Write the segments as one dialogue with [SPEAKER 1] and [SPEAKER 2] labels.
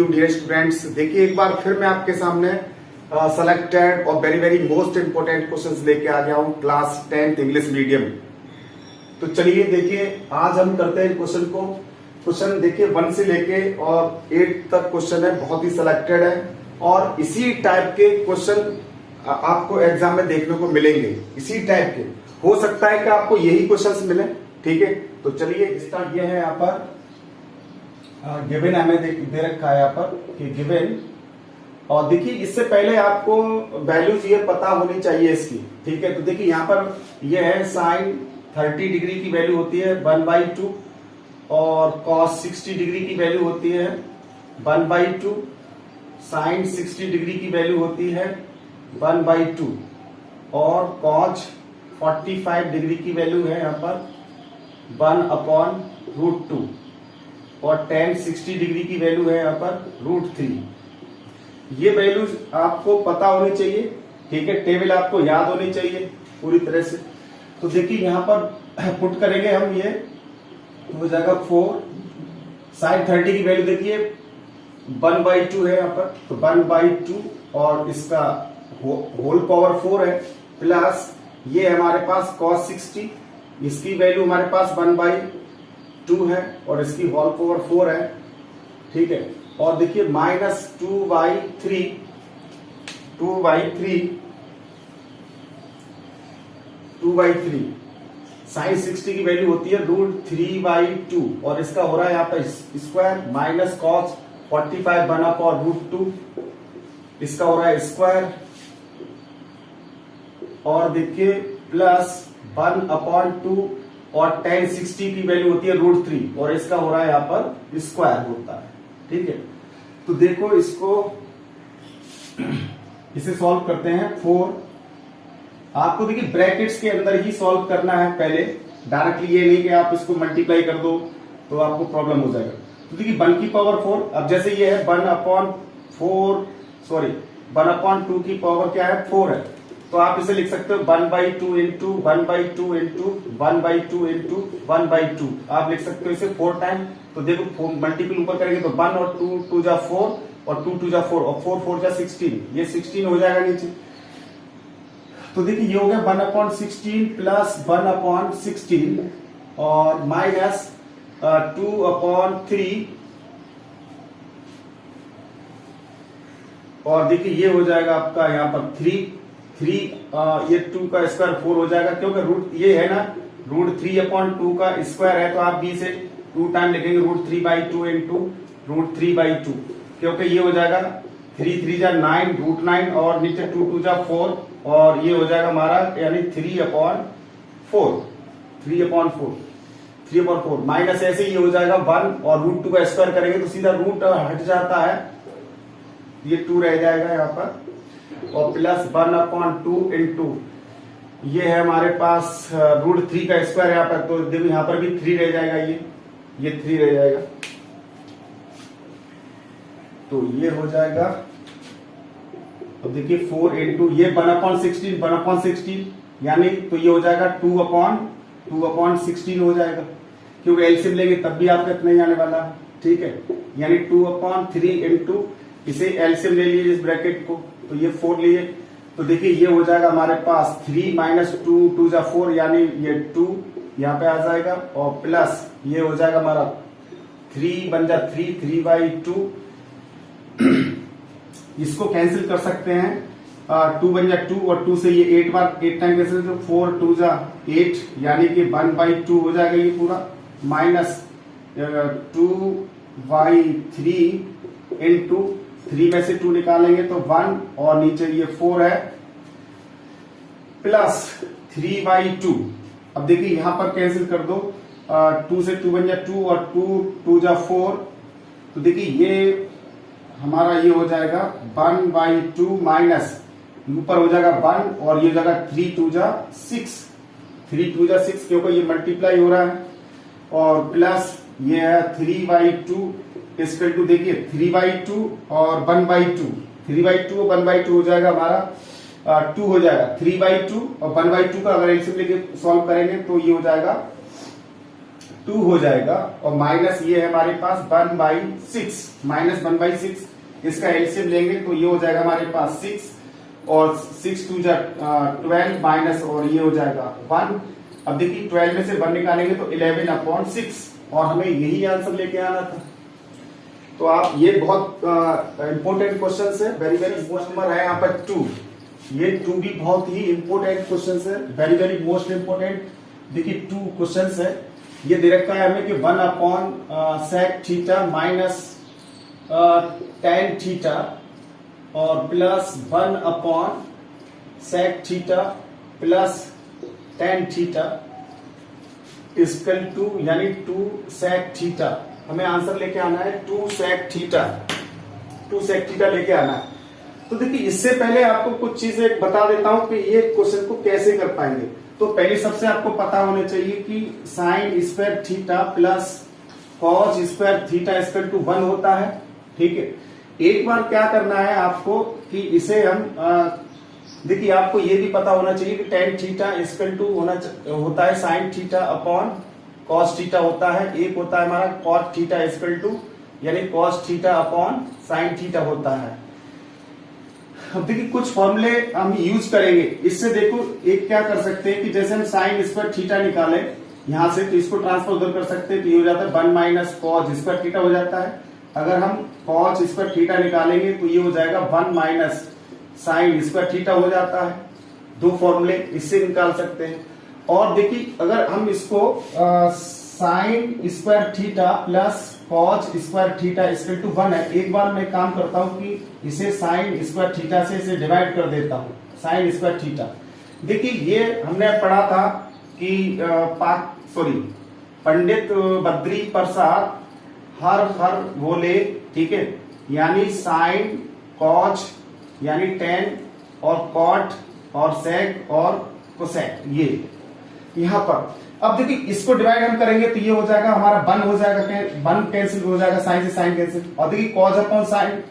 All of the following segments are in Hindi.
[SPEAKER 1] Evening dear students. देखिए एक बार फिर मैं आपके सामने सेलेक्टेड और very very most important questions लेके आ गया हूँ क्लास 10th इंग्लिश मीडियम। तो चलिए देखिए आज हम करते हैं क्वेश्चन को। क्वेश्चन देखिए 1 से लेके और 8 तक क्वेश्चन है, बहुत ही सिलेक्टेड है और इसी टाइप के क्वेश्चन आपको एग्जाम में देखने को मिलेंगे। इसी टाइप के हो सकता है कि आपको यही क्वेश्चंस मिले, ठीक है। तो चलिए इसका ये है यहाँ पर गिवन हमें दे रखा है यहाँ पर कि गिवन, और देखिए इससे पहले आपको वैल्यूज ये पता होनी चाहिए इसकी, ठीक है। तो देखिए यहाँ पर ये है साइन 30 डिग्री की वैल्यू होती है 1/2 और कॉस 60 डिग्री की वैल्यू होती है 1/2, साइन 60 डिग्री की वैल्यू होती है 1/2 और कॉस 45 डिग्री की वैल्यू है यहाँ पर 1/√2 और tan 60 डिग्री की वैल्यू है यहाँ पर √3। ये वैल्यूज आपको पता होनी चाहिए, ठीक है। टेबल आपको याद होनी चाहिए पूरी तरह से। तो देखिए यहाँ पर पुट करेंगे हम, ये तो हो जाएगा 4 साइन 30 की वैल्यू देखिए 1/2 है यहाँ पर, तो 1/2 और इसका होल पावर 4 है प्लस ये हमारे पास cos 60, इसकी वैल्यू हमारे पास 1/2 है और इसकी होल पावर 4 है, ठीक है। और देखिए -2/3 साइन 60 की वैल्यू होती है √3/2 और इसका हो रहा है यहाँ पर स्क्वायर माइनस कॉस 45 1/√2, इसका हो रहा है स्क्वायर और देखिए प्लस 1/2 और tan 60 की वैल्यू होती है √3 और इसका हो रहा है यहाँ पर स्क्वायर होता है, ठीक है। तो देखो इसको इसे सॉल्व करते हैं। 4 आपको देखिए ब्रैकेट्स के अंदर ही सॉल्व करना है पहले, डायरेक्टली ये नहीं कि आप इसको मल्टीप्लाई कर दो तो आपको प्रॉब्लम हो जाएगा। तो देखिए 1 की पावर 4, अब जैसे ये है 1/2 की पावर क्या है 4 है, तो आप इसे लिख सकते हो 1/2 इंटू 1/2 इंटू 1/2 इंटू 1/2 आप लिख सकते हो इसे 4 टाइम। तो देखो मल्टीपल ऊपर करेंगे तो 1 और 2 2 जा 4 और 2 2 जा 4 और 4 4 जा 16, ये 16 हो जाएगा नीचे। तो देखिए ये हो गया 1/16 प्लस 1/16 और माइनस 2/3 और देखिए ये हो जाएगा आपका यहाँ पर 3 ये 2 का स्क्वायर 4 हो जाएगा, क्योंकि रूट ये है ना √3/2 का स्क्वायर है, तो आप भी इसे 2 टाइम लिखेंगे √3/2 इंटू √3/2, क्योंकि ये हो जाएगा 3 3 जा 9 √9 और नीचे 2 2 जा 4 और ये हो जाएगा हमारा यानी 3/4 माइनस ऐसे ही हो जाएगा 1 और √2 का स्क्वायर करेंगे तो सीधा रूट हट जाता है, ये 2 रह जाएगा यहाँ पर और प्लस 1/2 इंटू ये है हमारे पास √3 का स्क्वायर यहाँ पर, तो देखो यहाँ पर भी 3 रह जाएगा, ये 3 रह जाएगा, तो ये हो जाएगा। अब देखिए 4 इंटू ये 1/16 यानी तो ये हो जाएगा 2/16 हो जाएगा, क्योंकि एलसीएम लेंगे तब भी आपका इतना ही आने वाला है, ठीक है। यानी 2/3 इंटू इसे एलसीएम ले लीजिए इस ब्रैकेट को, तो ये 4 लिए, तो देखिए ये हो जाएगा हमारे पास 3 माइनस 2 2 जा 4 यानी ये 2 यहाँ पे आ जाएगा और प्लस ये हो जाएगा हमारा 3 बन जा 3/2 इसको कैंसिल कर सकते हैं, 2 बन जा 2 और 2 से ये 8 टाइम कैंसिल, तो 4 2 जा 8 यानी कि 1/2 हो जाएगा ये पूरा, माइनस 2/3 इंटू 3 में से 2 निकालेंगे तो 1 और नीचे ये 4 है प्लस 3/2। अब देखिए यहां पर कैंसिल कर दो, 2 से 2 बन जा 2 और 2 2 जा 4, तो देखिए ये हमारा ये हो जाएगा 1/2 माइनस ऊपर हो जाएगा 1 और ये हो जाएगा 3 2 जा 6 क्योंकि ये मल्टीप्लाई हो रहा है और प्लस ये है 3/2 इसके टू देखिए 3/2 और 1/2 3/2 और 1/2 हो जाएगा हमारा 2 हो जाएगा 3/2 और 1/2 का अगर एलसीएम लेके सॉल्व करेंगे तो ये हो जाएगा 2 हो जाएगा और माइनस ये है हमारे पास 1/6 माइनस 1/6, इसका एलसीएम लेंगे तो ये हो जाएगा हमारे पास 6 और 6 2 12 माइनस और ये हो जाएगा 1। अब देखिए 12 में से 1 निकालेंगे तो 11/6 और हमें यही आंसर लेके आना था। तो आप ये बहुत इंपॉर्टेंट क्वेश्चन है, वेरी वेरी मोस्ट नंबर है यहाँ पर 2। ये 2 भी बहुत ही इंपॉर्टेंट क्वेश्चन है, वेरी वेरी मोस्ट इंपॉर्टेंट। देखिए 2 क्वेश्चन है, ये दे रखा है हमें कि 1/sec theta minus tan theta और plus 1/sec theta plus tan theta equal to यानी 2 sec थीटा। हमें आंसर लेके आना है 2 sec थीटा, 2 sec थीटा लेके आना है। तो देखिए इससे पहले आपको कुछ चीजें बता देता हूं कि ये क्वेश्चन को कैसे कर पाएंगे। तो पहले सबसे आपको पता होना चाहिए कि sine square theta plus cos square theta equal to 1 होता है, ठीक है। एक बार क्या करना है आपको कि इसे हम देखिए आपको ये भी पता होना चाहिए कि tan थीटा इक्वल टू होता है sine theta upon cos theta होता है। एक होता है हमारा कॉट थीटा इक्वल टू यानी cos theta upon sine theta होता है। अब देखिए कुछ फॉर्मूले हम यूज करेंगे। इससे देखो एक क्या कर सकते हैं कि जैसे हम साइन स्क्वायर थीटा निकाले यहां से तो इसको ट्रांसफर उधर कर सकते हैं तो ये हो जाता है 1 माइनस कॉस स्क्वायर थीटा हो जाता है। अगर हम कॉस स्क्वायर थीटा निकालेंगे तो ये हो जाएगा 1 माइनस साइन स्क्वायर थीटा हो जाता है। 2 फॉर्मूले इससे निकाल सकते हैं। और देखिए अगर हम इसको sine square theta plus cos square theta equal to 1 है, एक बार मैं काम करता हूं कि इसे साइन स्क्वायर थीटा से इसे डिवाइड कर देता हूं, साइन स्क्वायर थीटा। देखिए ये हमने पढ़ा था कि पंडित बद्री प्रसाद हर बोले, ठीक है, यानी साइन कॉस यानी tan और कॉट और सेक और कोसेक, ये यहां पर। अब देखिए इसको डिवाइड हम करेंगे तो ये हो जाएगा हमारा 1 हो जाएगा, 1 कैंसिल हो जाएगा, साइन से साइन कैंसिल। और देखिए कॉस अपॉन साइन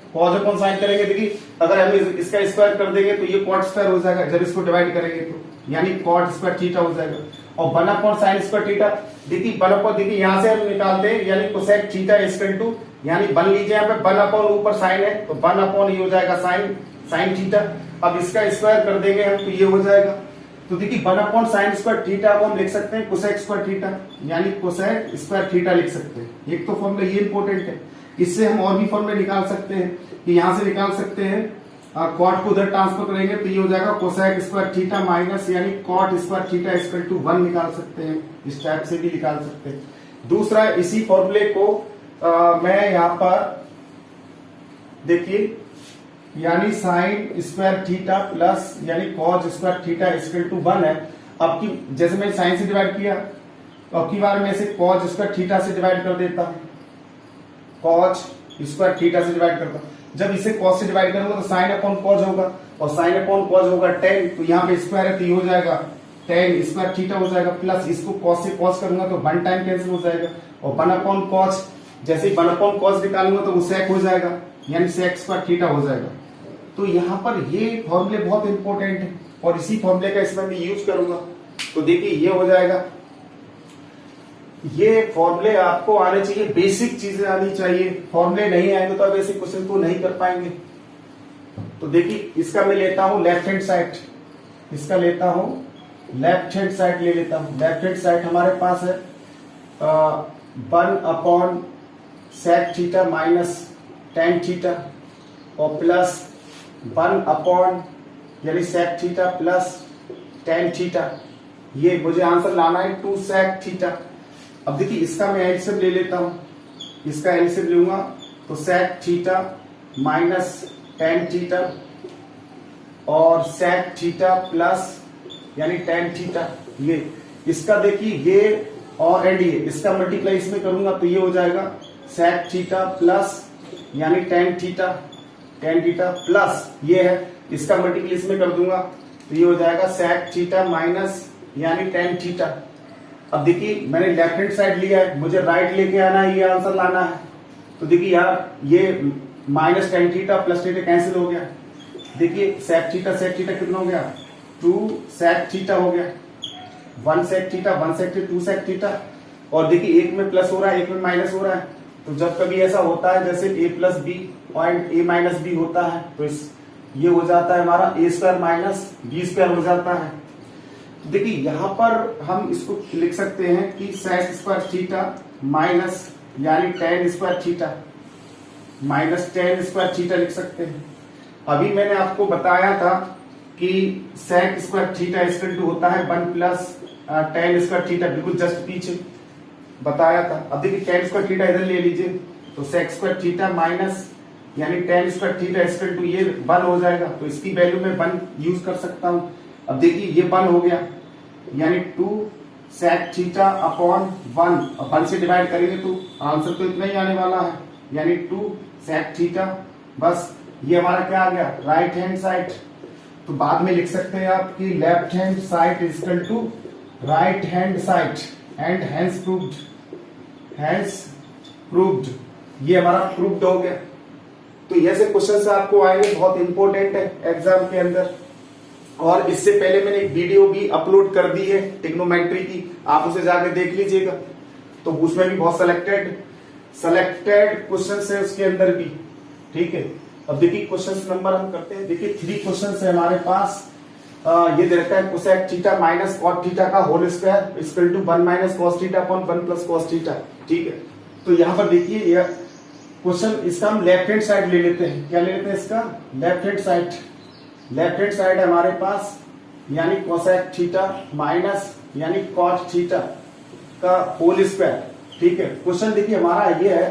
[SPEAKER 1] करेंगे, देखिए अगर हम इसका स्क्वायर कर देंगे तो ये कॉट स्क्वायर हो जाएगा जब इसको डिवाइड करेंगे तो यानी कॉट स्क्वायर थीटा हो जाएगा। और 1 अपॉन साइन स्क्वायर थीटा, देखिए 1 अपॉन, देखिए यहां से हम निकालते हैं यानी कोसेक थीटा इक्वल टू यानी 1 लीजिए यहाँ पे 1 अपॉन ऊपर साइन है तो 1 अपॉन ये हो जाएगा साइन थीटा। अब इसका स्क्वायर कर देंगे हम तो ये हो जाएगा। तो देखिए 1 अपॉन साइन स्क्वायर थीटा को हम लिख सकते हैं कोसेक स्क्वायर थीटा यानी कोसेक स्क्वायर थीटा लिख सकते हैं। एक तो फॉर्मूला ये इंपॉर्टेंट है। इससे हम और भी फॉर्मूले निकाल सकते हैं कि यहां से निकाल सकते हैं कॉट को उधर ट्रांसफर करेंगे तो ये हो जाएगा कोसेक स्क्वायर थीटा माइनस यानी cot square theta equal to 1 निकाल सकते हैं। इस टाइप से भी निकाल सकते हैं। दूसरा इसी फॉर्मूले को मैं यहाँ पर देखिए यानी साइन स्क्वायर थीटा प्लस यानी cos square theta equal to 1 है। अब की जैसे मैंने साइन से डिवाइड किया तो अब की बार मैं इसे कॉस स्क्वायर थीटा से डिवाइड कर देता हूं, कॉस स्क्वायर थीटा से डिवाइड करता हूं। जब इसे कॉस से डिवाइड करूंगा तो साइन अपॉन कॉस होगा और साइन अपॉन कॉस होगा tan, तो यहाँ पे स्क्वायर है तो ये हो जाएगा tan स्क्वायर थीटा हो जाएगा प्लस इसको कॉस से कॉस करूंगा तो 1 टाइम कैंसिल हो जाएगा और 1 अपॉन कॉस, जैसे ही 1 अपॉन कॉस निकालूंगा तो वो सेक हो जाएगा यानी सेक स्क्वायर थीटा हो जाएगा। तो यहाँ पर ये फॉर्मूले बहुत इंपॉर्टेंट है और इसी फॉर्मूले का इसमें मैं यूज करूंगा। तो देखिए ये हो जाएगा, ये फॉर्मूले आपको आने चाहिए, बेसिक चीजें आनी चाहिए। फॉर्मूले नहीं आएंगे तो आप ऐसे क्वेश्चन को नहीं कर पाएंगे। तो देखिए इसका मैं लेता हूं लेफ्ट हैंड साइड, इसका लेता हूं लेफ्ट हैंड साइड ले लेता हूं। लेफ्ट हैंड साइड हमारे पास है 1 upon sec theta minus tan theta और प्लस 1 अपॉन यानी sec theta plus tan theta. ये मुझे आंसर लाना है 2 सेक थीटा। अब देखिए इसका मैं एलसीएम ले लेता हूं, इसका एलसीएम लूंगा तो sec theta minus tan theta और सेक थीटा प्लस यानी tan थीटा। ये इसका देखिए ये और एंड ये इसका मल्टीप्लाई इसमें करूंगा तो ये हो जाएगा सेक थीटा प्लस यानी tan थीटा प्लस ये है, इसका मल्टीप्लाई इसमें कर दूंगा तो ये हो जाएगा सेक थीटा माइनस यानी tan थीटा। अब देखिए मैंने लेफ्ट हैंड साइड लिया है, मुझे राइट लेके आना है, ये आंसर लाना है। तो देखिए यार ये minus tan theta plus theta cancel हो गया। देखिए सेक थीटा कितना हो गया 2 सेक थीटा हो गया, 1 सेक थीटा 2 सेक थीटा और देखिए एक में प्लस हो रहा है, एक में माइनस हो रहा है। तो जब कभी ऐसा होता है जैसे a plus B point a minus B होता है, तो ये हो जाता है हमारा a square minus B square हो जाता है। तो देखिए यहां पर हम इसको लिख सकते हैं कि सेक स्क्वायर थीटा माइनस यानी tan square theta minus tan square theta लिख सकते हैं। अभी मैंने आपको बताया था कि sec square theta equal to होता है 1 प्लस टेन स्क्वायर थीटा, बिल्कुल जस्ट पीछे बताया था। अब देखिए टेन स्क्वायर थीटा इधर ले लीजिए, तो सेक स्क्वायर थीटा माइनस यानी tan square theta equal to ये 1 हो जाएगा, तो इसकी वैल्यू में 1 यूज कर सकता हूं। अब देखिए ये 1 हो गया यानी 2 सेक थीटा अपॉन 1, और 1 से डिवाइड करेंगे तो आंसर तो इतना ही आने वाला है, यानी 2 सेक थीटा। बस ये हमारा क्या आ गया, राइट हैंड साइड। तो बाद में लिख सकते हैं आप कि left hand side equal to right hand side and hence proved. ये हमारा प्रूव्ड हो गया। तो ऐसे क्वेश्चन आपको आएंगे, बहुत इंपॉर्टेंट है एग्जाम के अंदर। और इससे पहले मैंने एक वीडियो भी अपलोड कर दी है ट्रिग्नोमेट्री की, आप उसे जाके देख लीजिएगा। तो उसमें भी बहुत सेलेक्टेड क्वेश्चन है उसके अंदर भी, ठीक है। अब देखिए क्वेश्चन नंबर हम करते हैं। देखिए 3 क्वेश्चन है हमारे पास। ये दे रखा है cosec theta minus cot theta का whole square equal to 1 minus cos theta upon 1 plus cos theta, ठीक है। तो यहाँ पर देखिए यह क्वेश्चन, इसका हम लेफ्ट हैंड साइड ले लेते हैं। क्या ले लेते हैं इसका, left hand side. Left hand side है हमारे पास यानी कोसेक थीटा माइनस यानी कॉट थीटा का होल स्क्वायर, ठीक है। क्वेश्चन देखिए हमारा ये है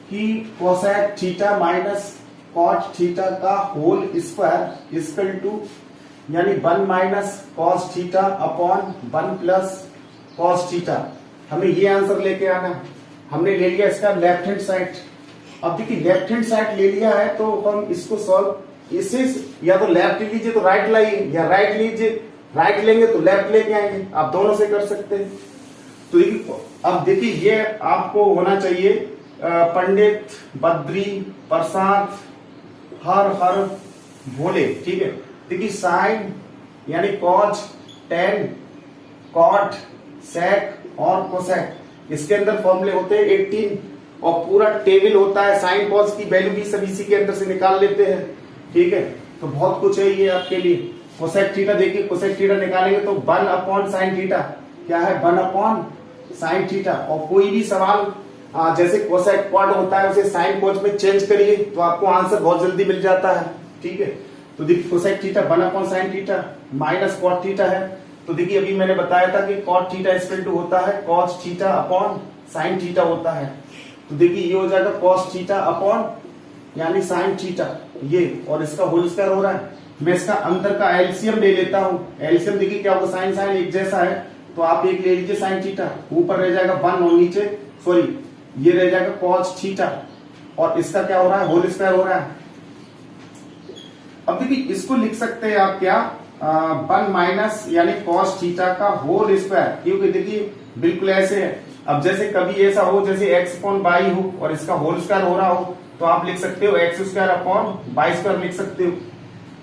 [SPEAKER 1] कि cosec theta minus cot theta का होल स्क्वायर इक्वल टू यानी 1 minus cos theta upon 1 plus cos theta. हमें ये आंसर लेके आना है। हमने ले लिया इसका लेफ्ट हैंड साइड। अब देखिए लेफ्ट हैंड साइड ले लिया है तो हम इसको सॉल्व, इसे या तो लेफ्ट लीजिए तो राइट लाइए, या राइट लीजिए राइट लेंगे तो लेफ्ट लेके आएंगे, आप दोनों से कर सकते हैं। तो अब देखिए ये आपको होना चाहिए पंडित बद्री प्रसाद हर भोले, ठीक है। देखिए साइन यानी कॉज, टेन, कॉट, सेक और कोसेक, इसके अंदर फॉर्मूले होते हैं 18 और पूरा टेबल होता है। साइन कॉज की वैल्यू भी सब इसी के अंदर से निकाल लेते हैं, ठीक है। तो बहुत कुछ है ये आपके लिए। कोसेक थीटा देखिए, कोसेक थीटा निकालेंगे तो 1 अपॉन साइन थीटा क्या है, 1 अपॉन साइन थीटा। और कोई भी सवाल जैसे कोसेक कॉट होता है उसे साइन कॉज में चेंज करिए तो आपको आंसर बहुत जल्दी मिल जाता है, ठीक है। तो देखिए cosec theta 1 upon sine theta minus cot theta है। तो देखिए अभी मैंने बताया था कि कॉट थीटा इक्वल टू होता है cos theta upon sine theta होता है। तो देखिए ये हो जाएगा कॉस थीटा अपॉन यानी साइन थीटा ये, और इसका होल स्क्वायर हो रहा है। मैं इसका अंतर का एलसीएम ले लेता हूं। एलसीएम देखिए क्या होगा, साइन साइन एक जैसा है तो आप एक ले लीजिए साइन थीटा, ऊपर रह जाएगा 1 और नीचे सॉरी ये रह जाएगा कॉस थीटा, और इसका क्या हो रहा है, होल स्क्वायर हो रहा है। अब देखिए इसको लिख सकते हैं आप क्या, 1 माइनस यानी कॉस थीटा का होल स्क्वायर, क्योंकि देखिए बिल्कुल ऐसे है। अब जैसे कभी ऐसा हो जैसे एक्स अपॉन बाई हो और इसका होल स्क्वायर हो रहा हो तो आप लिख सकते हो x square upon by square लिख सकते हो।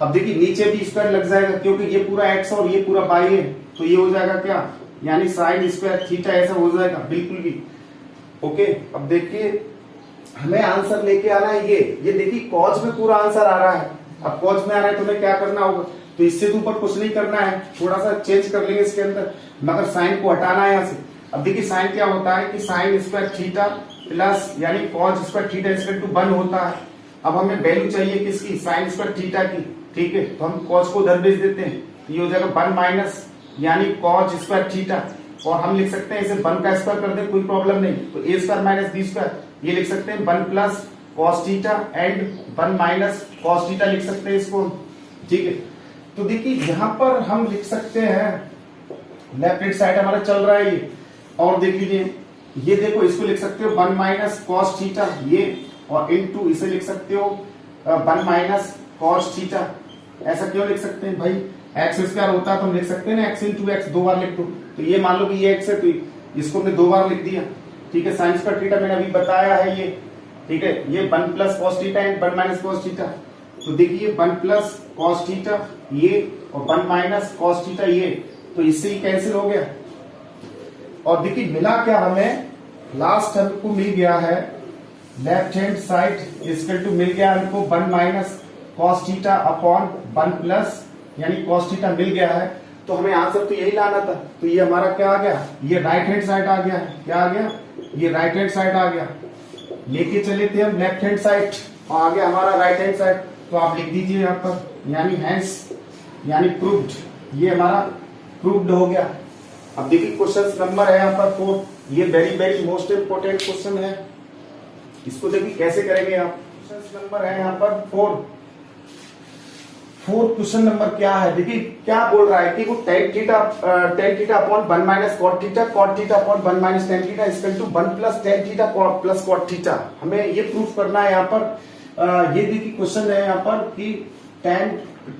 [SPEAKER 1] अब देखिए नीचे भी स्क्वायर लग जाएगा क्योंकि ये पूरा एक्स और ये पूरा बाई है, तो ये हो जाएगा क्या, यानी साइन स्क्वायर थीटा ऐसा हो जाएगा बिल्कुल भी। ओके, अब देखिए हमें आंसर लेके आना है ये देखिए कॉज में पूरा आंसर आ रहा है। अब कॉज में आ रहा है तो हमें क्या करना होगा, तो इससे तो ऊपर कुछ नहीं करना है, थोड़ा सा चेंज कर लेंगे इसके अंदर, मगर साइन को हटाना है यहाँ से। अब देखिए साइन क्या होता है कि साइन स्क्वायर थीटा प्लस यानी cos square theta equal to 1 होता है। अब हमें वैल्यू चाहिए किसकी, साइन स्क्वायर थीटा की, ठीक है। तो हम कॉज को उधर भेज देते हैं, ये हो जाएगा 1 माइनस यानी कॉज स्क्वायर थीटा, और हम लिख सकते हैं इसे 1 का स्क्वायर कर दे कोई प्रॉब्लम नहीं, तो ए स्क्वायर माइनस बी स्क्वायर, ये लिख सकते हैं 1 plus cos theta and 1 minus cos theta लिख सकते हैं इसको, ठीक है। तो देखिए यहाँ पर हम लिख सकते हैं लेफ्ट हैंड साइड हमारा चल रहा है ये, और देख लीजिए ये देखो इसको लिख सकते हो 1 माइनस कॉस थीटा ये, और इनटू इसे लिख सकते हो 1 माइनस कॉस थीटा। ऐसा क्यों लिख सकते हैं भाई, एक्स स्क्वायर होता है तो हम लिख सकते हैं ना एक्स इंटू एक्स, 2 बार लिख दो। तो ये मान लो कि ये एक्स है तो इसको हमने 2 बार लिख दिया, ठीक है। साइन स्क्वायर थीटा मैंने अभी बताया है ये, ठीक है। ये 1 plus cos theta and 1 minus cos theta, तो देखिए 1 प्लस कॉस थीटा ये और 1 माइनस कॉस थीटा ये, तो इससे ही कैंसिल हो गया। और देखिए मिला क्या, हमें लास्ट हमको मिल गया है left hand side equal to मिल गया हमको 1 minus cos theta upon 1 plus यानी कॉस थीटा मिल गया है। तो हमें आंसर तो यही लाना था। तो ये हमारा क्या आ गया, ये राइट हैंड साइड आ गया है। क्या आ गया, ये राइट हैंड साइड आ गया। लेके चले थे हम लेफ्ट हैंड साइड और आ गया हमारा राइट हैंड साइड। तो आप लिख दीजिए यहाँ पर यानी हैंस यानी प्रूव्ड, ये हमारा प्रूव्ड हो गया। अब देखिए क्वेश्चन नंबर है यहाँ पर 4। ये very very most important question है। इसको देखिए कैसे करेंगे आप। क्वेश्चन नंबर है यहाँ पर 4 क्वेश्चन नंबर क्या है, देखिए क्या बोल रहा है कि वो tan theta upon 1 minus cot theta upon 1 minus tan theta equal to 1 plus tan theta plus cot theta. हमें ये प्रूफ करना है यहाँ पर। ये देखिए क्वेश्चन है यहाँ पर कि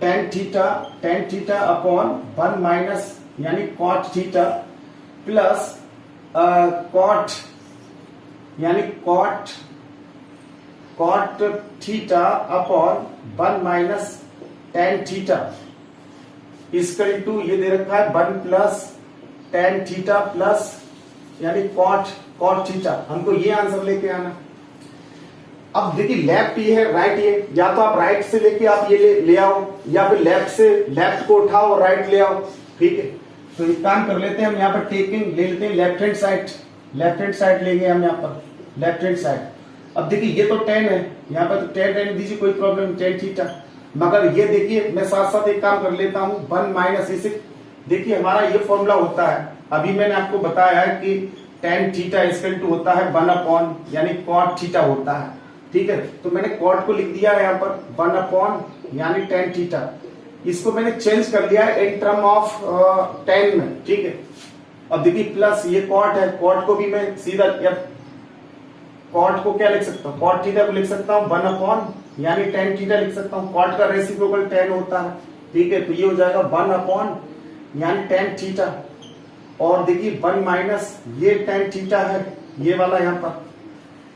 [SPEAKER 1] tan थीटा अपॉन 1 माइनस यानी कॉट थीटा प्लस कॉट यानी cot theta upon 1 minus tan theta equal to ये दे रखा है 1 प्लस tan थीटा प्लस यानी कॉट थीटा। हमको ये आंसर लेके आना। अब देखिए लेफ्ट ये है राइट ये, या तो आप राइट से लेके आप ये ले आओ या फिर लेफ्ट से लेफ्ट को उठाओ और राइट ले आओ। ठीक है, तो एक काम कर लेते हैं हम यहाँ पर टेकिंग ले लेते हैं लेफ्ट हैंड साइड लेंगे हम यहाँ पर लेफ्ट हैंड साइड। अब देखिए ये तो tan है, यहाँ पर तो tan रहने दीजिए, कोई प्रॉब्लम नहीं, tan थीटा। मगर ये देखिए मैं साथ साथ एक काम कर लेता हूं 1 माइनस इसे। देखिए हमारा ये फॉर्मूला होता है, अभी मैंने आपको बताया है कि tan थीटा इक्वल टू होता है 1 अपॉन यानी कॉट थीटा होता है। ठीक है, तो मैंने कॉट को लिख दिया है यहाँ पर 1 अपॉन यानी tan थीटा। इसको मैंने चेंज कर लिया है इन टर्म ऑफ tan में। ठीक है, अब देखिए प्लस ये कॉट है, कॉट को भी मैं सीधा कॉट को क्या लिख सकता हूँ, कॉट थीटा को लिख सकता हूँ 1 अपॉन यानी tan थीटा लिख सकता हूँ। कॉट का रेसिप्रोकल tan होता है। ठीक है, तो ये हो जाएगा 1 अपॉन यानी tan थीटा और देखिए 1 माइनस ये tan थीटा है ये वाला यहाँ पर।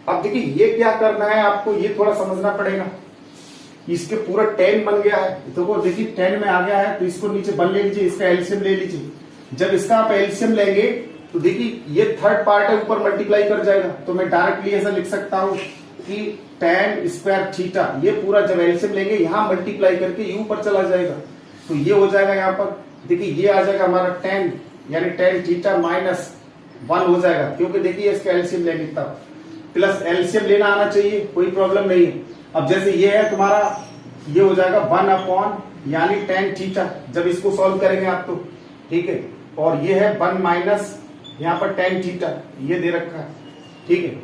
[SPEAKER 1] अब देखिए ये क्या करना है आपको, ये थोड़ा समझना पड़ेगा। इसके पूरा tan बन गया है, तो वो देखिए tan में आ गया है, तो इसको नीचे बन ले लीजिए, इसका एलसीएम ले लीजिए। जब इसका आप एलसीएम लेंगे तो देखिए ये थर्ड पार्ट है ऊपर मल्टीप्लाई कर जाएगा। तो मैं डायरेक्टली ऐसा लिख सकता हूं कि tan स्क्वायर थीटा, ये पूरा जब एलसीएम लेंगे यहां मल्टीप्लाई करके ये ऊपर चला जाएगा। तो ये हो जाएगा यहाँ पर देखिए ये आ जाएगा हमारा tan यानी tan थीटा माइनस 1 हो जाएगा, क्योंकि देखिए इसका एलसीएम लेंगे तब। प्लस एलसीएम लेना आना चाहिए, कोई प्रॉब्लम नहीं है। अब जैसे ये है तुम्हारा, ये हो जाएगा 1 अपॉन यानी tan थीटा, जब इसको सॉल्व करेंगे आप तो। ठीक है, और ये है 1 माइनस यहाँ पर tan थीटा ये दे रखा है। ठीक है,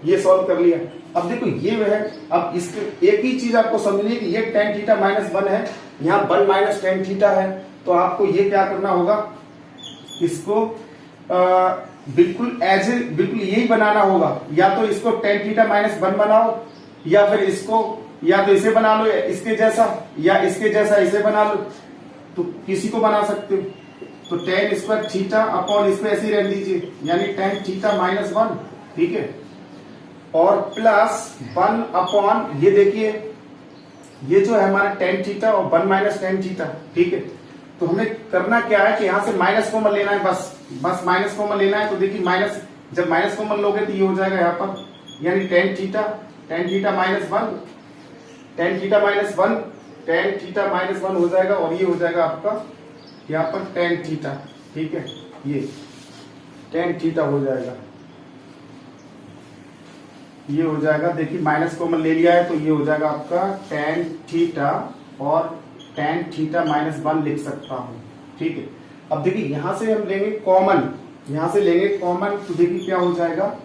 [SPEAKER 1] ये सॉल्व कर लिया। अब देखो ये है, अब इसके एक ही चीज आपको समझनी है कि ये tan थीटा माइनस 1 है, यहाँ 1 माइनस tan थीटा है। तो आपको ये क्या करना होगा, इसको बिल्कुल बिल्कुल यही बनाना होगा। या तो इसको tan थीटा माइनस 1 बनाओ, या फिर इसको या तो इसे बना लो इसके जैसा, या इसके जैसा इसे बना लो, तो किसी को बना सकते हो। तो tan स्क्वायर थीटा अपॉन इसको ऐसे ही रख दीजिए यानी tan थीटा माइनस 1। ठीक है, और प्लस 1 अपॉन ये देखिए ये जो है हमारा tan थीटा और 1 माइनस tan थीटा। ठीक है, तो हमें करना क्या है कि यहां से माइनस कॉमन लेना है, बस माइनस कॉमन लेना है। तो देखिए माइनस, जब माइनस कॉमन लोगे तो ये हो जाएगा यहाँ पर यानी tan theta minus 1, tan theta minus 1, tan theta minus 1 हो जाएगा, और ये हो जाएगा आपका यहाँ पर tan थीटा। ठीक है, ये tan थीटा हो जाएगा, ये हो जाएगा। देखिए माइनस कॉमन ले लिया है तो ये हो जाएगा आपका tan थीटा और tan थीटा माइनस 1 लिख सकता हूं। ठीक है, अब देखिए यहां से हम लेंगे कॉमन, यहां से लेंगे कॉमन, तो देखिए क्या हो जाएगा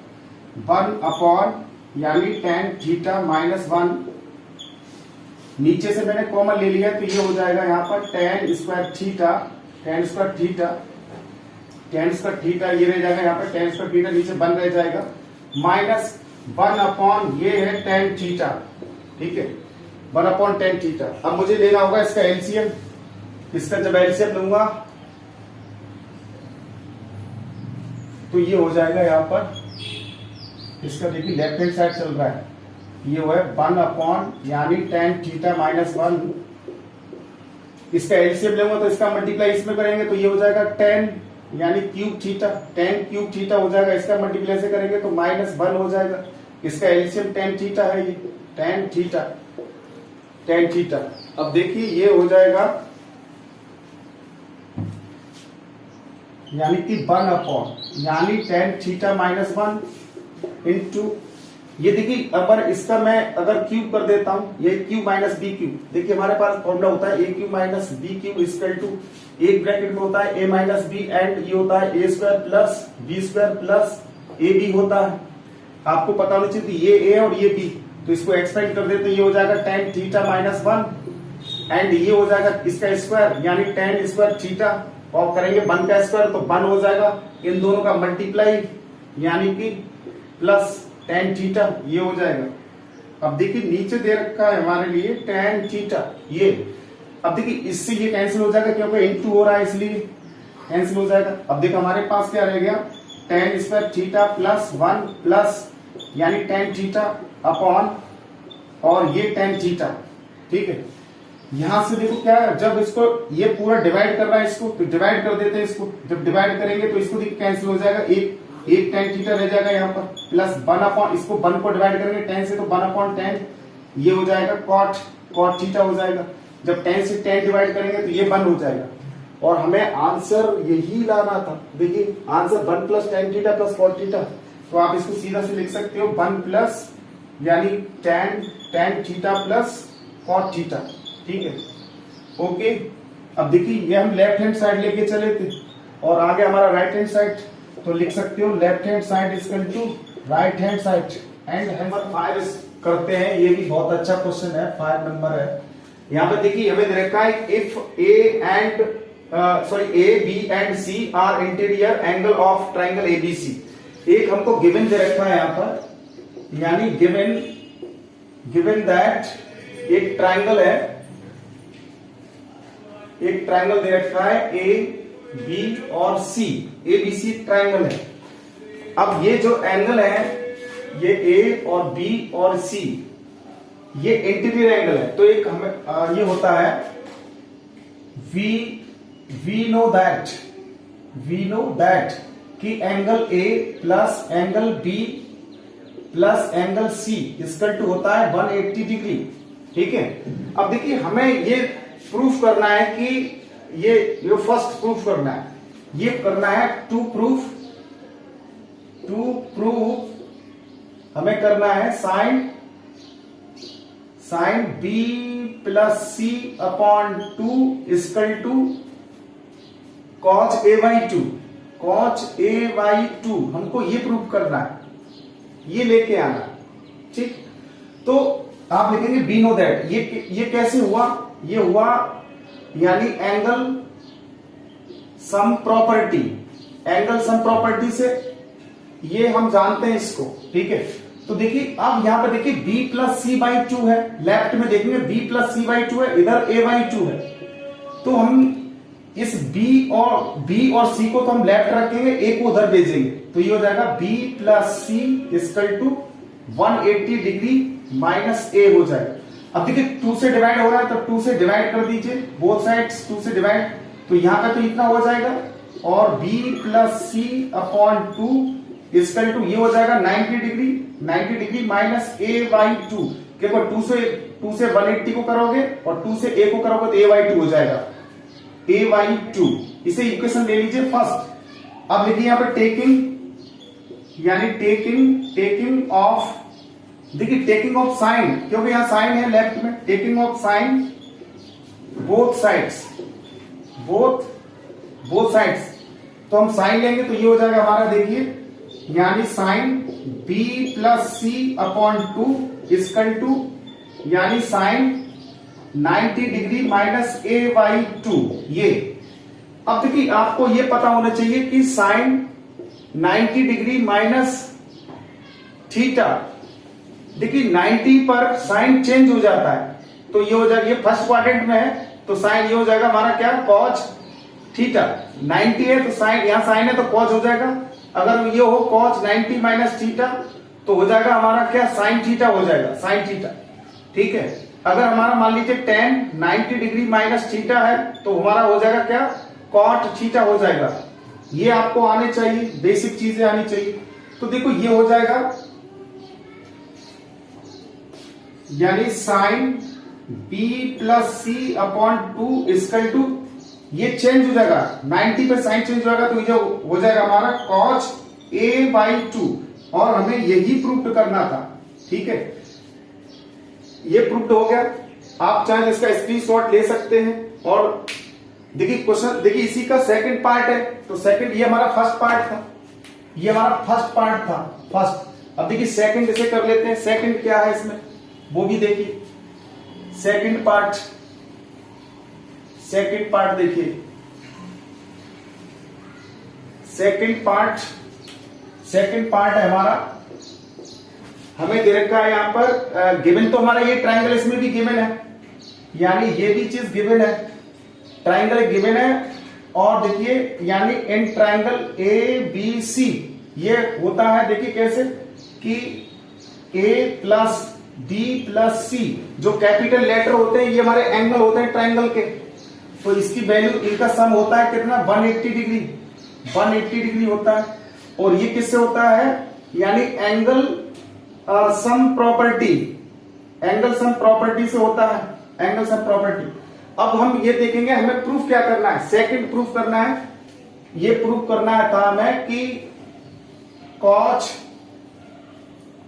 [SPEAKER 1] 1 अपॉन यानी tan थीटा माइनस 1। नीचे से मैंने कॉमन ले लिया तो ये हो जाएगा यहाँ पर tan स्क्वायर थीटा ये रह जाएगा यहाँ पर tan स्क्वायर थीटा, नीचे 1 रह जाएगा माइनस 1 अपॉन ये है tan थीटा। ठीक है, 1 अपॉन tan थीटा। अब मुझे लेना होगा इसका एलसीएम। इसका जब एलसीएम लूंगा तो ये हो जाएगा यहाँ पर, इसका देखिए लेफ्ट हैंड साइड चल रहा है, ये वो है 1 अपॉन यानी tan थीटा माइनस 1। इसका एलसीएम लेंगे तो इसका मल्टीप्लाई इसमें करेंगे तो ये हो जाएगा tan यानी cube theta, ten cube theta हो जाएगा। इसका मल्टीप्लाई करेंगे तो -1 हो जाएगा। इसका एलसीएम टेन थीटा है, ये टेन थीटा, टेन थीटा। अब देखिए ये हो जाएगा यानी कि 1 अपॉन यानी टेन थीटा -1 इंटू ये देखिए, अगर इसका मैं अगर क्यूब कर देता हूं, ये क्यूब माइनस बी क्यूब, देखिए हमारे पास फॉर्मूला होता है a cube minus b cube equal to, एक ब्रैकेट में होता है ए माइनस बी एंड ये होता है a square plus b square plus a b होता है। आपको पता होना चाहिए ये ए और ये बी, तो इसको एक्सपेंड कर देते ये हो जाएगा टेन थीटा -1 एंड ये हो जाएगा इसका स्क्वायर यानी टेन स्क्वायर थीटा, और करेंगे 1 का स्क्वायर तो 1 हो जाएगा। इन दोनों का मल्टीप्लाई यानी कि प्लस टेन थीटा ये हो जाएगा। अब देखिए नीचे दे रखा है हमारे लिए टेन थीटा ये, अब देखिए इससे ये कैंसिल हो जाएगा क्योंकि इनटू हो रहा है इसलिए कैंसिल हो जाएगा। अब देखो हमारे पास क्या रह गया, ten square theta plus 1 plus यानी टेन थीटा अपॉन और ये टेन थीटा, ठीक है। यहां से देखो क्या है, जब इसको ये पूरा डिवाइड कर रहा है इसको तो डिवाइड कर देते हैं इसको, जब डिवाइड करेंगे तो इसको देखिए कैंसिल हो जाएगा, एक टेन थीटा रह जाएगा यहाँ पर प्लस 1 अपॉन, इसको 1 को डिवाइड करेंगे 10 से तो 1 अपॉन 10 ये हो जाएगा कॉट थीटा हो जाएगा। जब 10 से 10 डिवाइड करेंगे तो ये 1 हो जाएगा और हमें आंसर यही लाना था। देखिए answer 1 plus tan theta plus cot theta, तो आप इसको सीधा से लिख सकते हो 1 प्लस यानी tan theta plus cot theta, ठीक है, ओके। अब देखिए ये हम लेफ्ट हैंड साइड लेके चले थे और आगे हमारा राइट हैंड साइड, तो लिख सकते हो left hand side equal to right hand side and number 5 करते हैं। ये भी बहुत अच्छा क्वेश्चन है, 5 नंबर है। यहाँ पे देखिए हमें दे रखा है if A B and C are interior angle of triangle ABC. एक हमको गिवन दे रखा है यहाँ पर, यानी गिवन दैट एक ट्राइंगल है, एक ट्राइंगल दे रखा है ए बी और सी, ए बी सी ट्राइंगल है। अब ये जो एंगल है ये ए और बी और सी ये इंटीरियर एंगल है, तो एक हमें ये होता है वी नो दैट कि angle A plus angle B plus angle C equal to होता है 180 डिग्री, ठीक है। अब देखिए हमें ये प्रूफ करना है कि ये फर्स्ट प्रूफ करना है, ये करना है टू प्रूफ हमें करना है sine B plus C upon 2 equal to cos A by 2, हमको ये प्रूफ करना है, ये लेके आना, ठीक। तो आप लिखेंगे बी नो दैट, ये कैसे हुआ, ये हुआ यानी एंगल सम प्रॉपर्टी से ये हम जानते हैं इसको, ठीक है। तो देखिए अब यहां पर देखिए b प्लस सी बाई 2 है, लेफ्ट में देखेंगे b प्लस सी बाई 2 है, इधर a बाई 2 है, तो हम इस b और c को तो हम लेफ्ट रखेंगे, a को उधर भेजेंगे, तो ये हो जाएगा b plus C equal to 180 degree minus a हो जाएगा। अब देखिए 2 से डिवाइड हो रहा है तो 2 से डिवाइड कर दीजिए, बोथ साइड्स 2 से डिवाइड, तो यहां पे तो इतना हो जाएगा और b plus C upon 2 equal to ये हो जाएगा 90 डिग्री माइनस a बाई 2, क्योंकि 2 से 180 को करोगे और 2 से a को करोगे तो a बाई 2 हो जाएगा, a बाई 2। इसे इक्वेशन ले लीजिए फर्स्ट। अब देखिए यहां पर टेकिंग ऑफ, देखिए टेकिंग ऑफ साइन, क्योंकि यहां साइन है लेफ्ट में, taking of sine both sides, तो हम साइन लेंगे तो ये हो जाएगा हमारा, देखिए यानी sine b plus C upon 2 equal to यानी sine 90 degree minus a by 2 ये। अब देखिए आपको ये पता होना चाहिए कि साइन 90 डिग्री माइनस थीटा, देखिए 90 पर साइन चेंज हो जाता है, तो ये हो जाएगा, ये फर्स्ट क्वाड्रेंट में है तो साइन ये हो जाएगा हमारा क्या, कॉस थीटा। 90 है तो साइन, यहां साइन है तो कॉस हो जाएगा, अगर ये हो कॉस 90 माइनस थीटा तो हो जाएगा हमारा क्या, साइन थीटा हो जाएगा, साइन थीटा, ठीक है। अगर हमारा मान लीजिए tan 90 डिग्री माइनस थीटा है तो हमारा हो जाएगा क्या, कॉट थीटा हो जाएगा, ये आपको आने चाहिए, बेसिक चीजें आनी चाहिए। तो देखो ये हो जाएगा, यानी sine B plus C upon 2 equal to, ये चेंज हो जाएगा 90 पे साइन चेंज हो जाएगा, तो ये हो जाएगा हमारा कॉस a बाई 2, और हमें यही प्रूफ करना था। ठीक है, ये प्रूफ हो गया। आप चाहे इसका स्क्रीनशॉट ले सकते हैं। और देखिए क्वेश्चन, देखिए इसी का सेकंड पार्ट है, तो सेकंड, ये हमारा फर्स्ट पार्ट था, ये हमारा फर्स्ट पार्ट था, फर्स्ट। अब देखिए सेकंड इसे कर लेते हैं, सेकंड क्या है इसमें वो भी देखिए। सेकंड पार्ट, सेकंड पार्ट देखिए, सेकंड पार्ट, सेकंड पार्ट है हमारा, हमें दे रखा है यहां पर गिवन, तो हमारा ये ट्रायंगल इसमें भी गिवन है, यानी ये भी चीज गिवन है, ट्रायंगल गिवन है। और देखिए यानी in triangle A B C ये होता है, देखिए कैसे कि ए प्लस बी प्लस सी, जो कैपिटल लेटर होते हैं ये हमारे एंगल होते हैं ट्रायंगल के, तो इसकी वैल्यू, इनका सम होता है कितना, 180 डिग्री, 180 डिग्री होता है। और ये किससे होता है, यानी angle sum property, angle sum property से होता है, एंगल सम प्रॉपर्टी। अब हम ये देखेंगे हमें प्रूफ क्या करना है, सेकंड प्रूफ करना है। ये प्रूफ करना है था हमें कि cos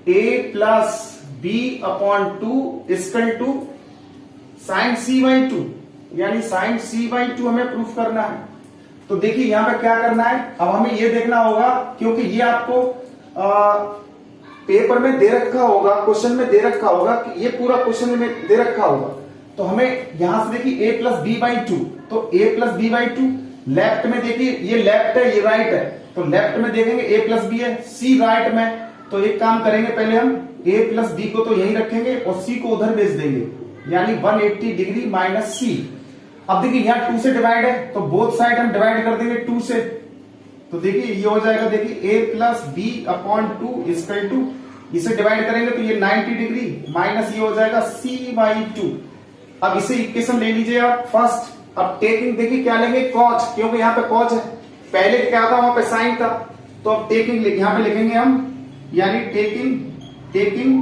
[SPEAKER 1] a plus B upon 2 equal to sine C by 2, यानी साइन सी बाई 2 हमें प्रूफ करना है। तो देखिए यहां पे क्या करना है, अब हमें ये देखना होगा, क्योंकि ये आपको पेपर में दे रखा होगा, क्वेश्चन में दे रखा होगा, कि ये पूरा क्वेश्चन में दे रखा होगा। तो हमें यहां से देखिए a प्लस बी बाई 2, तो a plus B by 2, left में देखिए ये लेफ्ट है, ये राइट है, तो लेफ्ट में देखेंगे a प्लस बी है, c राइट में, तो एक काम करेंगे, पहले हम a प्लस बी को तो यही रखेंगे और c को उधर भेज देंगे, यानी 180 डिग्री माइनस c। अब देखिए यहाँ 2 से डिवाइड है, तो बोथ साइड हम डिवाइड कर देंगे 2 से, तो देखिए ये हो जाएगा, देखिए a plus B upon 2 equal to, इसे डिवाइड करेंगे तो ये 90 डिग्री माइनस ये हो जाएगा c बाई 2। अब इसे इक्वेशन ले लीजिए आप फर्स्ट। अब टेकिंग देखिए क्या लेंगे, कॉस, क्योंकि यहाँ पे कॉस है, पहले क्या था वहां पे साइन था, तो अब टेकिंग यहाँ पे लिखेंगे हम, यानी taking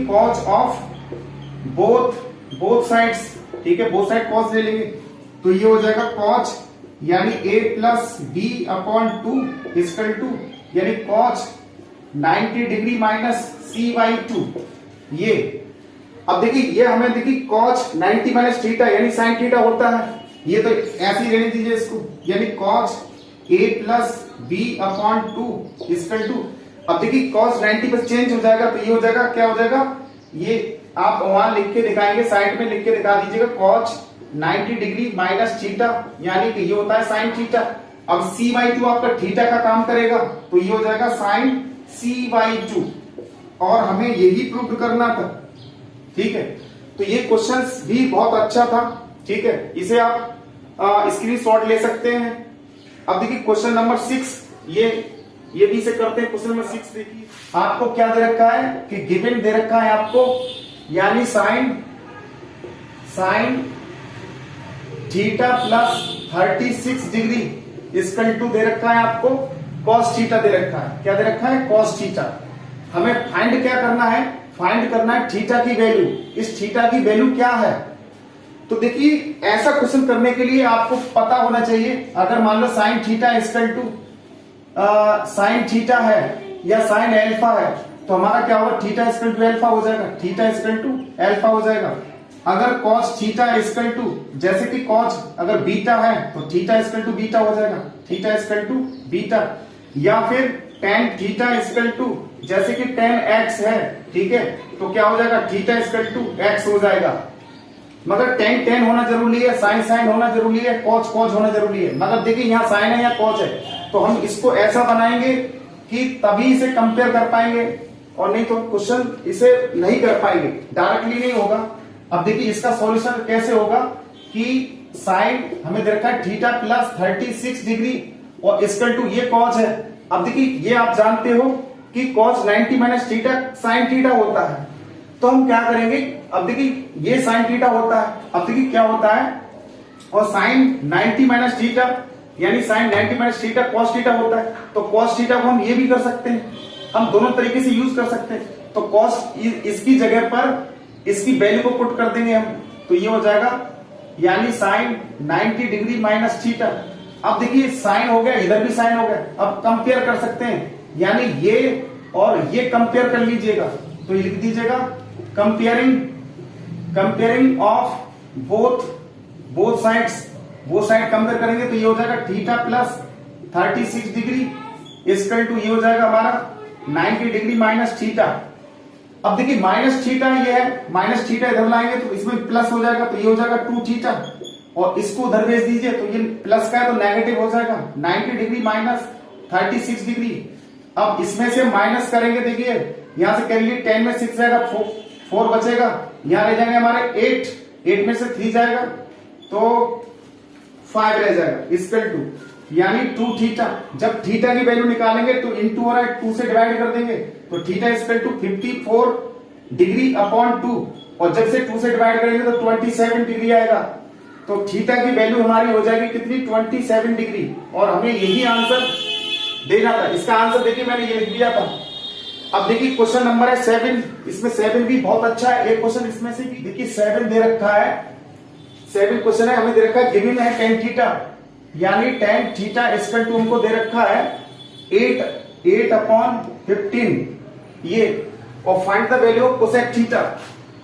[SPEAKER 1] cos of both sides. ठीक है, बोथ साइड कॉस ले लेंगे, तो ये हो जाएगा कॉस, यानी a plus B upon 2 equal to, यानी cos 90 degree minus c by 2। ये अब देखिए, ये हमें देखिए कॉस 90 माइनस थीटा, यानी साइन थीटा होता है, ये तो ऐसे ही रहने दीजिए इसको, यानी cos a plus B upon 2 equal to, अब देखिए कॉस 90 पर चेंज हो जाएगा, तो ये हो जाएगा, क्या हो जाएगा, ये आप वहां लिख के दिखाएंगे, साइड में लिख के दिखा दीजिएगा, कॉस 90 डिग्री माइनस थीटा, यानी कि ये होता है साइन थीटा। अब c बाई 2 आपका थीटा का काम करेगा, तो ये हो जाएगा साइन c बाई 2, और हमें यही प्रूव करना था। ठीक है, तो ये क्वेश्चन भी बहुत अच्छा था। ठीक है, इसे आप स्क्रीनशॉट ले सकते हैं। अब देखिए क्वेश्चन नंबर 6, ये भी इसे करते हैं। क्वेश्चन नंबर 6 देखिए, आपको क्या दे रखा है कि गिवन दे रखा है आपको, यानी sine theta plus 36 degree equal to दे रखा है आपको कॉस थीटा दे रखा है। क्या दे रखा है, कॉस थीटा। हमें फाइंड क्या करना है, फाइंड करना है थीटा की वैल्यू। इस थीटा की वैल्यू क्या है, तो देखिए ऐसा क्वेश्चन करने के लिए आपको पता होना चाहिए, अगर मान लो sine theta equal to sine theta है या साइन एल्फा है, तो हमारा क्या होगा, थीटा इक्वल टू एल्फा हो जाएगा, थीटा इक्वल टू एल्फा हो जाएगा। अगर कॉस थीटा इक्वल टू, जैसे कि कॉस अगर बीटा है तो थीटा इक्वल टू बीटा हो जाएगा, थीटा इक्वल टू बीटा। या फिर टेन थीटा इक्वल टू, जैसे कि टेन एक्स है, ठीक है, तो क्या हो जाएगा, थीटा इक्वल टू एक्स हो जाएगा। मगर टेन टेन होना जरूरी है, साइन साइन होना जरूरी है, कॉस कॉस होना जरूरी है। मगर देखिए यहाँ साइन है या कॉस है, तो हम इसको ऐसा बनाएंगे कि तभी इसे कंपेयर कर पाएंगे, और नहीं तो क्वेश्चन इसे नहीं कर पाएंगे, डायरेक्टली नहीं होगा। अब देखिए इसका सॉल्यूशन कैसे होगा कि साइन हमें दे रखा है थीटा प्लस 36 डिग्री और इक्वल टू ये कॉस है। अब देखिए ये आप जानते हो कि cos 90 minus theta sine theta होता है, तो हम क्या करेंगे, अब देखिए ये साइन थीटा होता है, अब देखिए क्या होता है, और साइन 90 माइनस थीटा यानी sine 90 minus theta cos theta होता है, तो कॉस थीटा को हम ये भी कर सकते हैं, हम दोनों तरीके से यूज कर सकते हैं। तो कॉस इसकी जगह पर इसकी वैल्यू को पुट कर देंगे हम, तो ये हो जाएगा यानी साइन 90 डिग्री माइनस थीटा। अब देखिए साइन हो गया, इधर भी साइन हो गया, अब कंपेयर कर सकते हैं, यानी ये और ये कंपेयर कर लीजिएगा, तो लिख दीजिएगा कंपेयरिंग ऑफ बोथ साइड्स, वो साइड कंपेयर करेंगे तो ये हो जाएगा theta plus 36 degree equal to ये हो जाएगा हमारा 90 डिग्री माइनस थीटा। अब देखिए माइनस थीटा ये है, माइनस थीटा इधर लाएंगे तो इसमें प्लस हो जाएगा, तो ये हो जाएगा 2 थीटा, और इसको उधर भेज दीजिए तो ये प्लस का है तो नेगेटिव हो जाएगा 90 डिग्री माइनस 36 डिग्री। अब इसमें से माइनस करेंगे, देखिए यहां से करेंगे 10 में 6 जाएगा, 4 बचेगा, यहां रह जाएंगे हमारे 8 में से 3 जाएगा तो 5 रह जाएगा इक्वल टू यानी 2 थीटा। जब थीटा की वैल्यू निकालेंगे तो इंटू हो रहा है 2 से डिवाइड कर देंगे, तो theta equal to 54 degree upon 2, और जब से 2 से डिवाइड करेंगे तो 27 डिग्री आएगा, तो थीटा की वैल्यू हमारी हो जाएगी कितनी 27 डिग्री, और हमें यही आंसर देना था। इसका आंसर देखिए मैंने ये लिख दिया था। अब देखिए क्वेश्चन नंबर है 7, इसमें 7 भी बहुत अच्छा है, एक क्वेश्चन इसमें से भी देखिए 7 दे रखा है, 7 क्वेश्चन है, हमें दे रखा है गिवन है tan थीटा, यानी tan थीटा इक्वल टू हमको दे रखा है 8 अपॉन 15 ये, और find the value of cosec theta,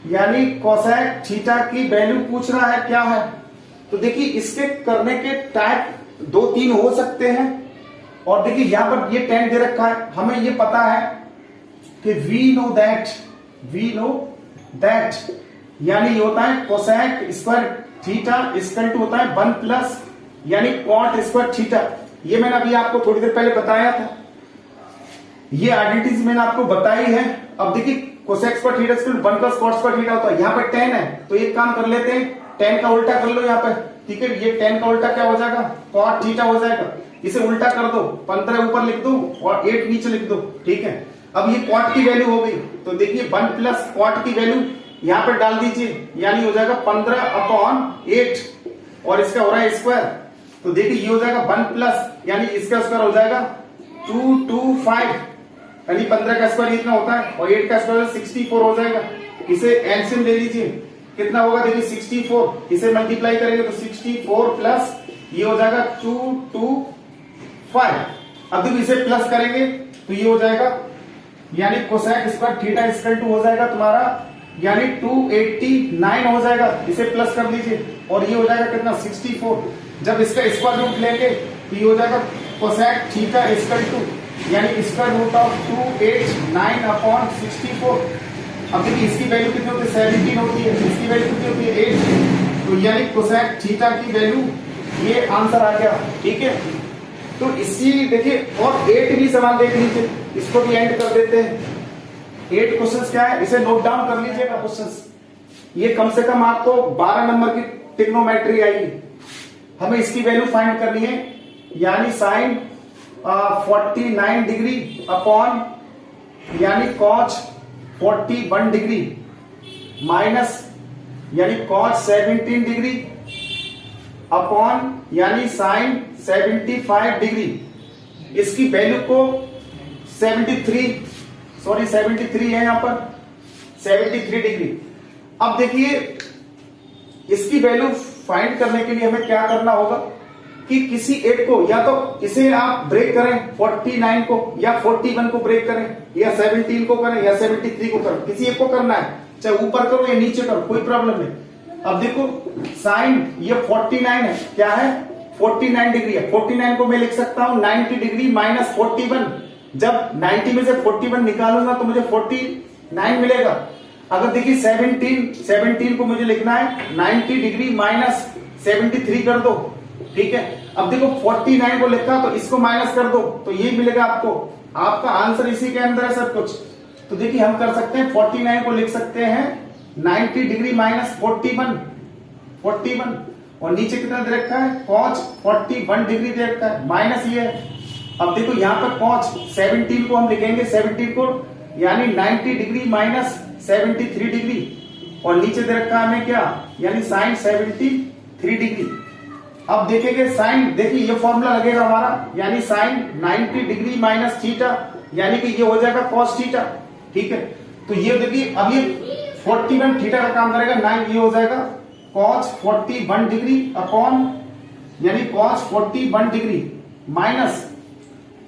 [SPEAKER 1] यानी कोसेक थीटा की वैल्यू पूछ रहा है क्या है। तो देखिए इसके करने के टाइप 2-3 हो सकते हैं, और देखिए यहां पर ये tan दे रखा है, हमें ये पता है कि वी नो दैट यानी ये होता है cosec square theta equal to होता है 1 प्लस यानी कॉट स्क्वायर थीटा। ये मैंने अभी आपको थोड़ी देर पहले बताया था, ये आइडेंटिटीज मैंने आपको बताई है। अब देखिए cosec square theta equal to 1 plus cot square theta होता है, यहाँ पर tan है तो एक काम कर लेते हैं, tan का उल्टा कर लो यहाँ पर, ठीक है, ये tan का उल्टा क्या हो जाएगा कॉट थीटा हो जाएगा, इसे उल्टा कर दो, 15 ऊपर लिख दो और 8 नीचे लिख दो, ठीक है। अब ये कॉट की वैल्यू हो गई, तो देखिए 1 प्लस कॉट की वैल्यू यहां पर डाल दीजिए, यानी हो जाएगा 15 अपॉन 8, और इसका हो रहा है स्क्वायर, तो देखिए ये हो जाएगा 1 प्लस यानी इसका स्क्वायर हो जाएगा 225, यानी 15 का स्क्वायर इतना होता है और 8 का स्क्वायर 64 हो जाएगा। इसे एलसीएम ले लीजिए, कितना होगा देखिए 64, इसे मल्टीप्लाई करेंगे तो 64 प्लस ये हो जाएगा 225। अब देखिए इसे प्लस करेंगे तो ये हो जाएगा यानी cosec square theta equal to हो जाएगा तुम्हारा यानी 289 हो जाएगा, इसे प्लस कर लीजिए, और ये हो जाएगा कितना 64। जब इसका स्क्वायर रूट लेंगे तो ये हो जाएगा कोसेक थीटा इक्वल टू यानी स्क्वायर रूट ऑफ 289 अपॉन 64। अब देखिए इसकी वैल्यू कितनी होती है 17 होती है, इसकी वैल्यू कितनी होती है 8, तो यानी कोसेक थीटा की वैल्यू ये आंसर आ गया, ठीक है। तो इसी देखिए और 8 भी सवाल देख लीजिए, इसको भी एंड कर देते हैं। 8 क्वेश्चंस क्या है इसे नोट डाउन कर लीजिएगा क्वेश्चंस, ये कम से कम आपको 12 नंबर की ट्रिग्नोमेट्री आएगी। हमें इसकी वैल्यू फाइंड करनी है, यानी साइन 49 डिग्री अपॉन यानी कॉस 41 डिग्री माइनस यानी कॉस 17 डिग्री अपॉन यानी साइन 75 डिग्री, इसकी वैल्यू को 73 है यहां पर 73 डिग्री। अब देखिए इसकी वैल्यू फाइंड करने के लिए हमें क्या करना होगा कि किसी एक को या तो इसे आप ब्रेक करें 49 को या 41 को ब्रेक करें या 17 को करें या 73 को करें, किसी एक को करना है, चाहे ऊपर करो या नीचे करो कोई प्रॉब्लम नहीं। अब देखो साइन ये 49 है, क्या है 49 डिग्री है, 49 को मैं लिख सकता हूं 90 डिग्री माइनस 41, जब 90 में से 41 निकालूंगा तो मुझे 49 मिलेगा। अगर देखिए 17 को मुझे लिखना है 90 डिग्री माइनस 73 कर दो, ठीक है। अब देखो 49 को लिखा तो इसको माइनस कर दो तो ये मिलेगा आपको, आपका आंसर इसी के अंदर है सब कुछ। तो देखिए हम कर सकते हैं 49 को लिख सकते हैं 90 डिग्री माइनस 41 और नीचे कितना दे रखा है कॉस 41 डिग्री दे रखा है माइनस ये है। अब देखो यहाँ पर कॉस 17 को हम लिखेंगे 17 को यानी 90 डिग्री माइनस 73 डिग्री और नीचे दे रखा है हमें क्या यानी साइन 73 डिग्री। अब देखेंगे साइन, देखिए ये फॉर्मूला लगेगा हमारा, यानी साइन 90 डिग्री माइनस थीटा, यानी कि ये हो जाएगा कॉस थीटा। ठीक है, तो ये देखिए अब ये 41 थीटा का काम करेगा, 9 ये हो जाएगा कॉस 41 डिग्री अपॉन, यानी कॉस 41 डिग्री माइनस,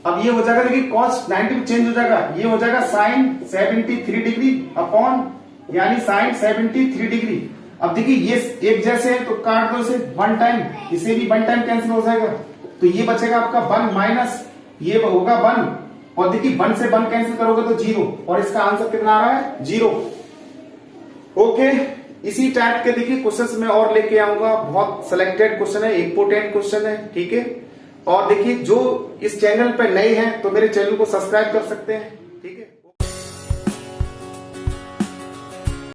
[SPEAKER 1] अब ये हो जाएगा देखिए कॉस 90 चेंज हो जाएगा, ये हो जाएगा साइन 73 डिग्री अपॉन, यानी साइन 73 डिग्री। अब देखिए ये एक जैसे है तो काट दो इसे वन टाइम, इसे भी वन टाइम कैंसिल हो जाएगा, तो ये बचेगा आपका 1 माइनस ये होगा 1, और देखिए 1 से 1 कैंसिल करोगे तो 0, और इसका आंसर कितना आ रहा है 0। ओके, इसी टाइप के देखिए क्वेश्चंस में और लेके आऊंगा, बहुत सिलेक्टेड क्वेश्चन है, इंपोर्टेंट क्वेश्चन है। ठीक है, और देखिए जो इस चैनल पे नए हैं तो मेरे चैनल को सब्सक्राइब कर सकते हैं।